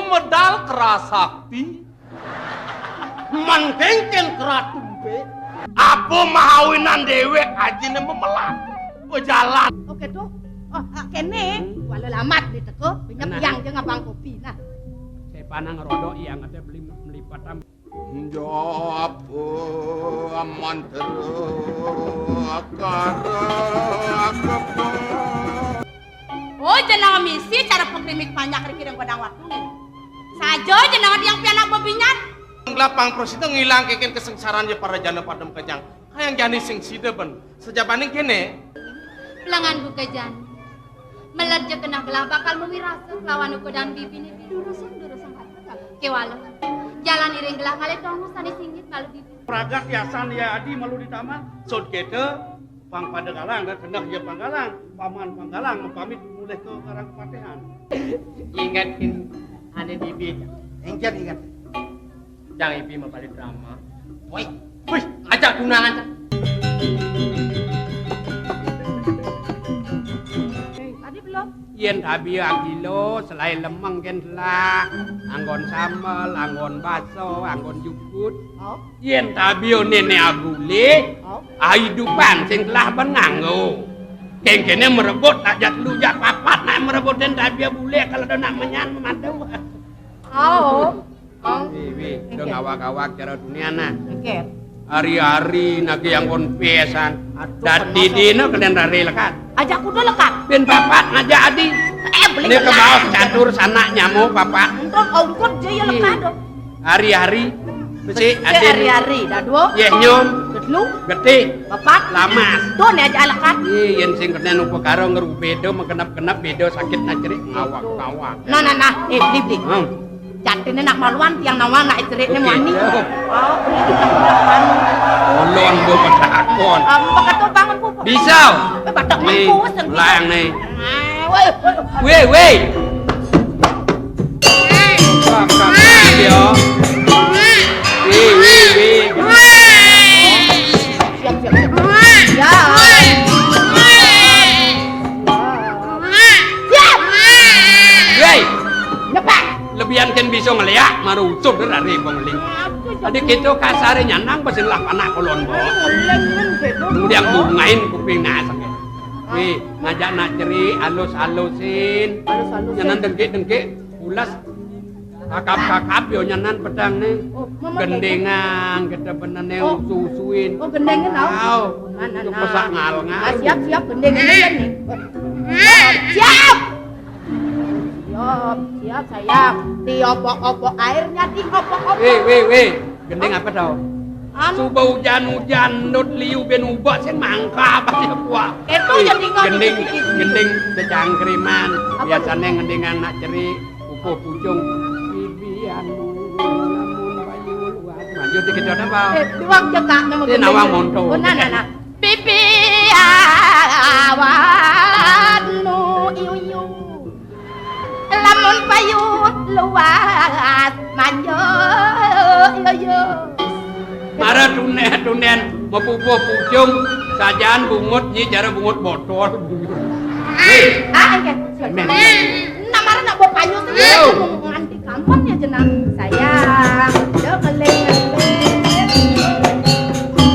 medal kerasakti. Mangkengken keratumpe. Apa mahawinan dewek ajine memelat. Pejalan. Oke tuh. Oh, kene walau lamat di teko, pinjam yang jeung abang kopi. Nah. Saya panang rodok yang ada beli melipat Jawab aman Oh, jenang misi cara pengkrimik banyak riki godang waktu nih. Sajo jenang yang pianak bebinyan. Lapang pros itu ngilang keken kesengsaraan je para jana padam kejang. Hayang jani sing sideben. Sejabaning kene. Pelangan buka jani. Melerja kena belah bakal memirasa lawan uko dan bibini durusung hati. Kewala. Jalan iring gelah kali tongus tani singgit malu bibi. Pragat yasan ya adi malu di taman. Sod kete pang pada galang dan kendak ya panggalang. Paman panggalang pamit mulai ke karang kepatehan. Ingatkin ada bibi. Ingat. Jangan ibi mapali drama. Woi, Ajak tunangan. Tadi belum? Yen tabi agilo selain lemeng ken lah. Anggon sambal, anggon baso, anggon jukut. Oh. Yen tabi nenek agule. Oh. Hidupan sing telah benanggo. Kene merebut ajat lujak papat nak merebut dan tabi bule kalau dah nak menyan memadu. Oh. Wih, udah ngawak-ngawak cara dunia nah. Oke. Hari-hari nagi yang kon pesan. Dan didino kalian dari lekat. Ajak kuda lekat. Ben papat ngajak adi. Beli Ini ke bawah catur sana nyamuk papat. Untuk ongkot jaya lekat dong. Hari-hari. Besi adi. Hari-hari. Dado. Yeh nyom. Getlu. Gede. Bapak. Lamas. Tuh nih aja lekat. Yen sing kena nupo karo ngeru bedo mengenap-kenap bedo sakit nacerik ngawak-ngawak. Nah. Beli. Jatine nak maluan tiang nawa nak ceritne mani. Oh, kita pulang. Ulun bu petakon. Bakat tuh bangun bu. Bisa. Batak Nih, mampu sen. layang nih. Woi. Weh. Kakak dia. Weh. Siap. Ya. Siap. Weh. Lepas. Lebihan kan bisa ngeliat marucut dari pengeling. Tadi kita kasare nyanang pasin lah anak kolon bo. Kemudian bungain kuping nasak. Wih, ngajak nak ceri alus-alusin. Nyanan dengkik ulas. Kakap yo nyanan pedang nih. Gendengan kita benane susuin. Oh, gendengan tau. Nah. Pesak ngal-ngal. Siap gendengan aja nih. Siap. Siap sayang. Diopok-opok airnya diopok-opok. Weh. Gendeng apa tau? Suba hujan nut liu ben ubah sen mangka pasti kuah. Itu jadi gendeng decangkriman. Biasanya ngendengan nak ceri upuh pucung. Bibian lamun bayu luas. Lanjut dikejot apa? Diwang cekak nama gendeng. Nawang monto. Oh, nah. Bibi awan nu iu. Lamun payut luas manjo yo. Mara tunen mepupuh pucung sajaan bungut nyi cara bungut botol. Namara nak bawa payu sendiri nganti kampung ya jenang sayang. Yo ngeleng.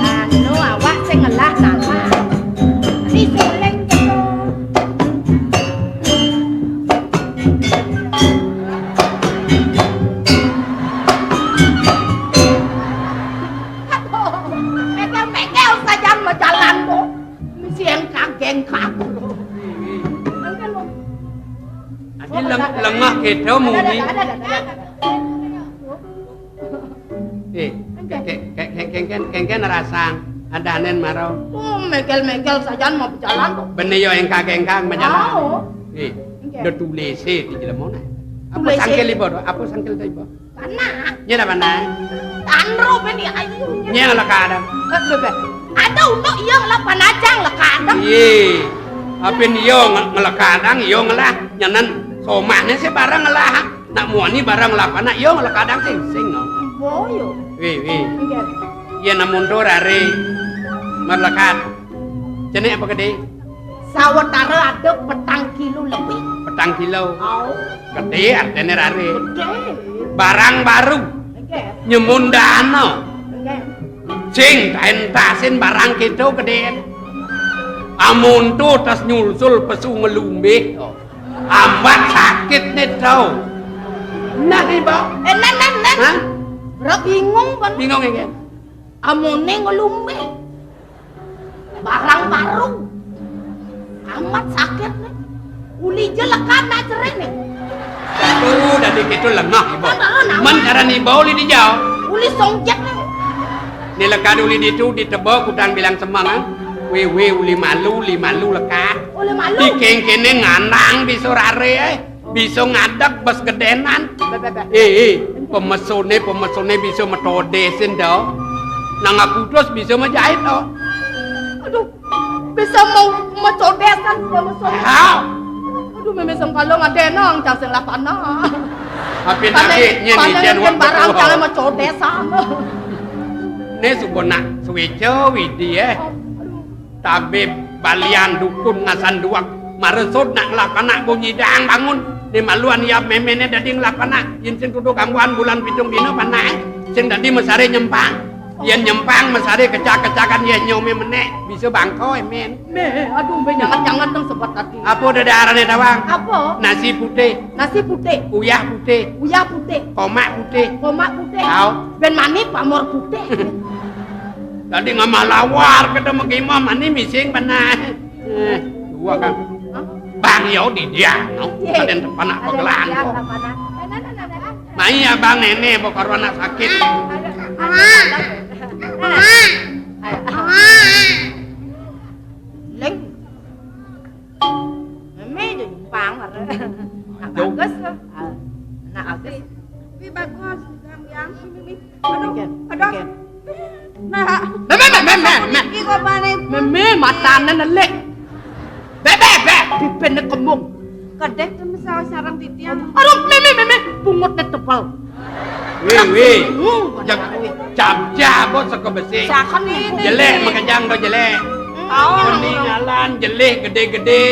Anu awak sing ngelah nama. Disuleng jalan mo, siang kageng kaku. Adi lengah kita muni. Kengken rasang ada anen marau. Megel saja mau berjalan kok. Bener yo yang kageng berjalan. Do tulese di dalam mana? Apa sangkel ibu? Apa sangkel ibu? Panah. Nya mana? Tanro beni ayu. Nya lah kadang. Ada untuk iya ngelak panajang lah kadang. Iya. Apa iyo ngelakadang iyo ngelah nyanan somahnya sih barang ngelah. Nak muani barang ngelah panah iyo ngelakadang sing. Boyo. Wih. Iya namun do rare melekat. Jenis apa gede? Sawetara ada petang kilo lebih. kilo. Au. Gede artene rare. Gede. Barang baru. Oke. Nyemundano. Oke. Sing entasin barang kita gedean. Amun tu tas nyulsul pesu ngelumbe. Amat sakit nih tau. Nah ibu. Nan. Hah? Bro bingung kan. Bingung ya? Amone ngelumbe. Barang baru. Amat sakit nih. Uli jelekan aja nih. Dari gitu lengah ibu. Man karena ibu uli dijauh. Uli songjek nih. Nilekan uli itu ditebak kudang bilang semangat. Wewe uli malu lekat. Uli malu. Di kene nganang bisa rare bisa ngadak bas gedenan. Pemesone bisa metodesin dah. Nang aku terus bisa menjahit dah. Aduh, bisa mau codesan sudah masuk. Aduh, memang kalau ngadena ang jangan lapana. Tapi nanti nyen barang jangan mau codesan. Ne subona suwejo widi tabe balian dukun ngasan duak maresut nak ngelakana bunyi dang bangun di maluan ya memene dadi ngelakana yen sing kudu gangguan bulan pitung dino panah sing dadi mesare nyempang yen nyempang mesare kecak-kecakan yen nyome meneh bisa bangko men Aduh, jangan dong sebut tadi. apa dadarane tawang Apa? nasi putih uyah putih komak putih Au. Ben mani pamor putih. tadi ngamalawar ketemu gimana mani mising panah dua kan bang yo di dia no kaden tepan apa gelang kok mai abang nenek bokor anak sakit Leng. Meme je jumpang are. Nak bagus. Nak bagus. Wi bagus yang Mimi. Aduh. Nah, meme iki kok bane Meme matane nelek. bebe Bibene kembung. kedek temen sarang titian. Aduh, meme bungutnya tebal. wih cap seko besi Sakan ini. jelek makajang do jelek peninggalan jelek gede-gede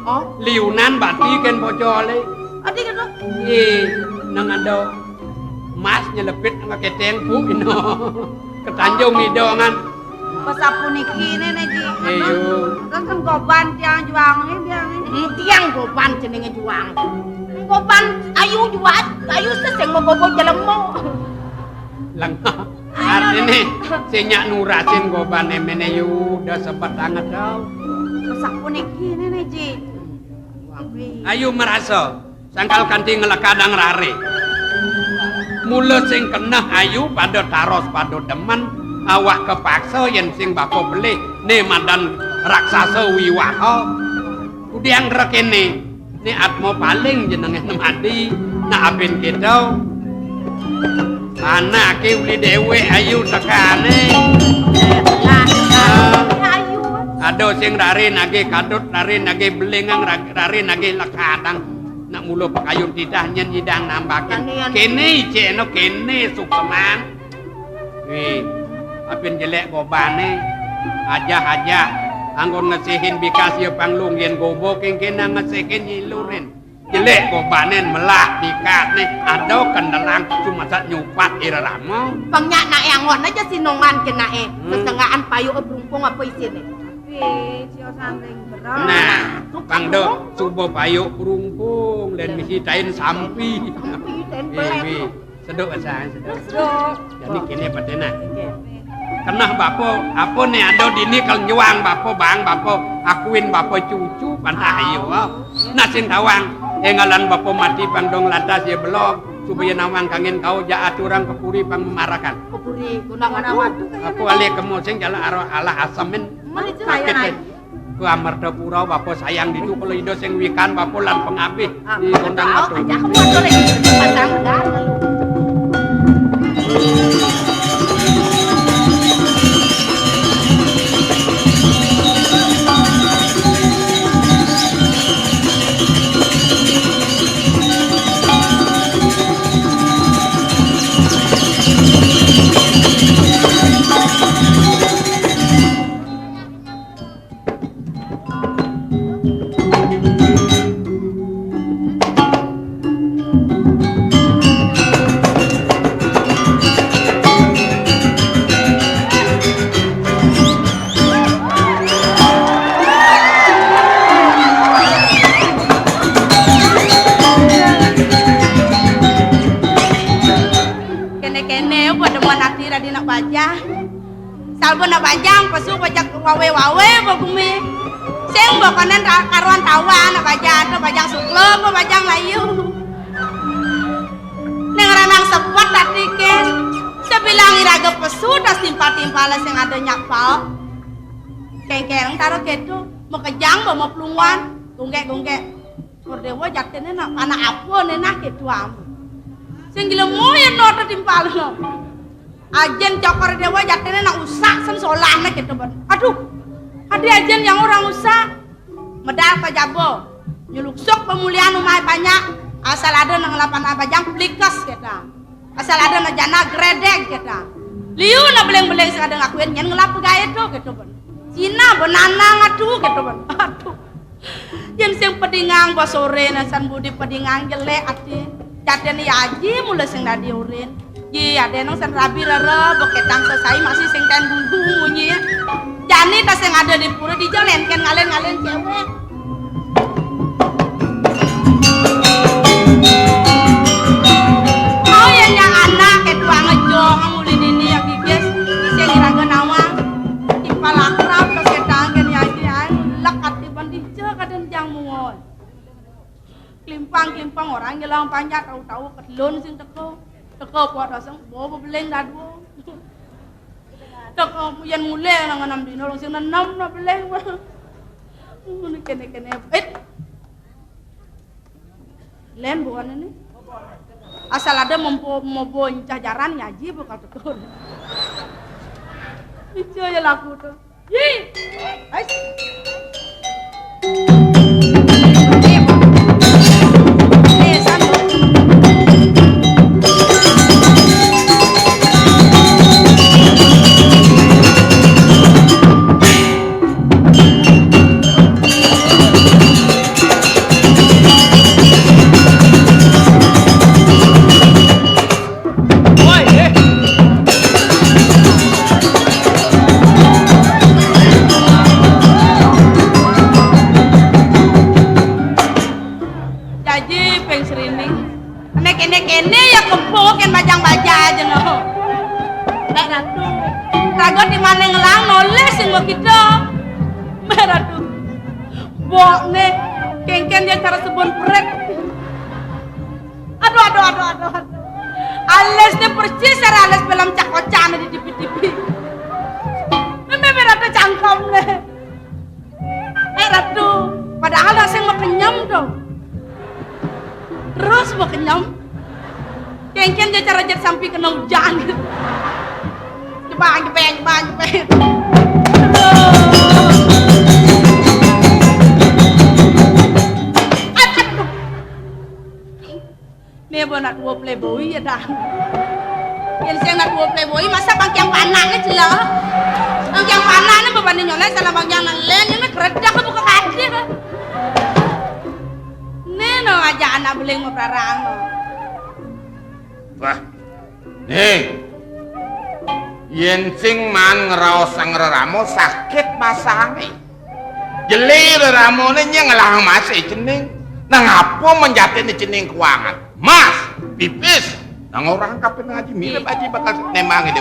Oh, liunan bati kan bocole Adik kan nang ado mas nyelepit nang keteng pu ino ketanjung idongan pasapun iki nene iki. Ayo. Terus kan goban tiang juang biang. tiang goban jenenge juang. Goban ayu juat, ayu seseng mau gobo jelemo. lang artine senyak nurasin gobane mene yu udah sempat anget tau Pasapun iki nene iki. ayo merasa sangkal kanti ngelakadang rare mula sing kena ayu pada taros pada demen awak kepaksa yen sing bako beli ne madan raksasa wiwaha kudiang rekene ne atmo paling jenenge nemadi na aben kita anake uli dewe ayu tekane Ayu. ado sing rare nage kadut rare nage belengang rare nage lekadang nak mulo pakayun tidah nyen nyidang nambakin kene iceno kene sukseman wih apin jelek gobane aja anggon ngesihin bikas yo panglung yen gobo kengkena ngesihin nyilurin jelek gobanen melah dikat nih ado kendelang cuma sat nyupat iraramo Pangnya na angon aja sinongan kena sesengaan payu berungkung apa isine. Wi cio sanding berat. nah pangdo subo payu perumpung dan misi tain sampi wih seduk asal seduk jadi kini patena kenah bapo apa nih ado dini kalau nyuang bapo bang bapo akuin bapo cucu panah ayo nah sing tawang engalan bapo mati pangdong lantas ya belok supaya nawang kangen kau ja aturang kepuri pang memarakan Kepuri gunangan awat. aku alih kemo sing jala ala asamen sakit deh ku amarta pura bapo sayang ditu kalau ido sing wikan bapo lan pengabih di kondang matu Aja kamu motor ini pasang dah. kalbo na bajang pasu bajak wawe bagumi. Sing bokanen karuan tawa na bajang suklo bajang layu. Neng ranang sepot tatiken. Sebilang iraga pesu tas timpa-timpala sing ada nyakpal. Kengkereng taruh ketu mekejang mau pelungan gunggek. Kordewa jatene nak anak apa nenak ketu am. Sing gila moyen no timpal no. Ajen cokor dewa jatene nak usak sen solana gitu ban. Aduh, ada ajen yang orang usak. Medal pajabo, nyuluksuk pemulihan umay banyak. Asal ada nang lapan abajang plikas kita. Asal ada na jana gredeg kita. Liu na beleng-beleng sing ada ngakuin nyen ngelap pegaya tuh gitu ban. Cina benanang aduh gitu ban. Aduh. Yen sing pedingang ba sore na san budi pedingang jelek ati. Jatene ya aji mulai sing dadi urin. Ji ade nang san rabi rere beketang selesai masih sing ten bumbu nyi. Jani tas sing ada di pura dijolen kan ngalen-ngalen cewek. Oh ya yang anak kedua ngejong ngulin ini yang giges sing iraga nawang. Ipal akrab kesetang kan ya aji lek atiban dijo kaden jang muon. Klimpang orang nyelang panjat tahu-tahu kedlon sing teko pada sang bawa beleng dadu teko yen mulai nang enam dino long sing enam na beleng ini kene len bukan ini asal ada mau jajaran ya ji bakal tekun itu ya laku tuh yi ais kene ya kempuk kan bajang-baja aja no. Nek ratu. Rago di mana ngelang noleh sing kita. Meratu. Bokne kengken dia cara sebon prek. Aduh. Ales dia percis cara ales belum cak-kocan di tipi-tipi. Meratu cangkom ne. Ratu. Padahal sing mau kenyam dong. Terus mau kenyam. Kengken dia cara jet sampai kena hujan. Jebang. Aduh. Nebo nak dua playboy ya dah. Yang saya nak dua playboy masa bang yang panahnya jelas. Bang yang panahnya berbanding nyoleh salah bang yang lain ini keredak buka kaki. Neno aja anak beling mau perarang. Wah, nih, yen sing man ngeraos sang reramo sakit masane. Jeli reramo nya ngelang mas cening, nang apa menjati ni cening keuangan. Mas, pipis, nang orang kapan ngaji mirip aja bakal nemang itu.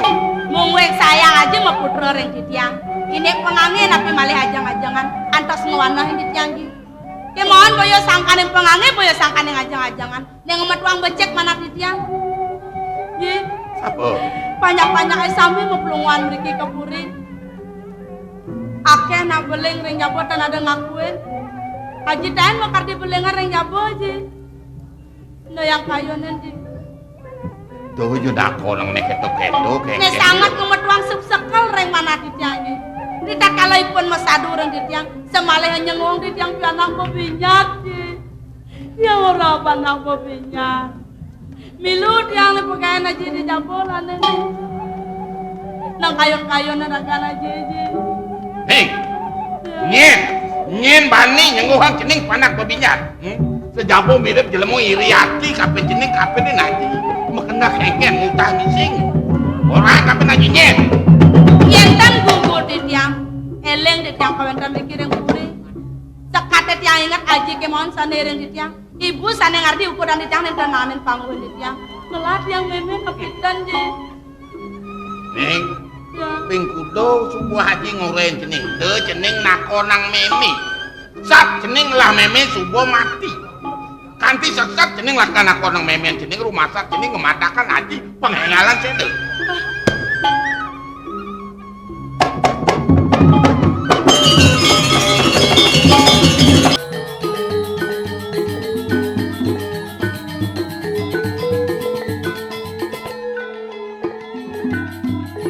Mungwek sayang aja mau putra reng titiang. Ini pengangin tapi malih ajang-ajangan, antos ngewanah ini titiang ji. Kemohon boyo sangkanin pengangin, boyo sangkanin ajang-ajangan. Yang ngemetuang becek mana titiang. Ye, apa? Banyak-banyak sami mau pelunguan mriki kepuri. Akeh nak beling ring jabo tan ada ngakuin. Haji dan mau kardi belengan ring jabo aja. Nah yang kayu nanti. Tuh juda kolong nek ketok-ketok. Nek sangat ngemetuang subsekal ring mana titiangi. Kita kalaipun masadu ring titiang, semalih nyengong titiang pianang bebinyak ji. Ya ora banang bebinyak. Milu tiang le pagayan aja di jabolan ini. Nang kayon-kayon na ragan aja ji. Hei, nyen bani nyenguhang cening panak bebinyak. Sejabo mirip jelemu iriati kape cening kape ni nanti. Makena kengken utah bising. Orang kape nanti nyen. Yentan gugur di tiang. Eleng di tiang kawentan mikirin kuri. Sekate tiang ingat aji kemon sanering di tiang. Ibu sana ngerti ukuran di tiang dan nanin panggung di tiang. Ngelat yang memen kepitan ji. Ning, Ping kudu subuh haji nguren jeneng teu jeneng nakonang meme. Sat jeneng lah meme subuh mati. Kanti sesat jeneng lah nakonang meme jeneng rumah sak jeneng ngemadakan haji penghengalan sede.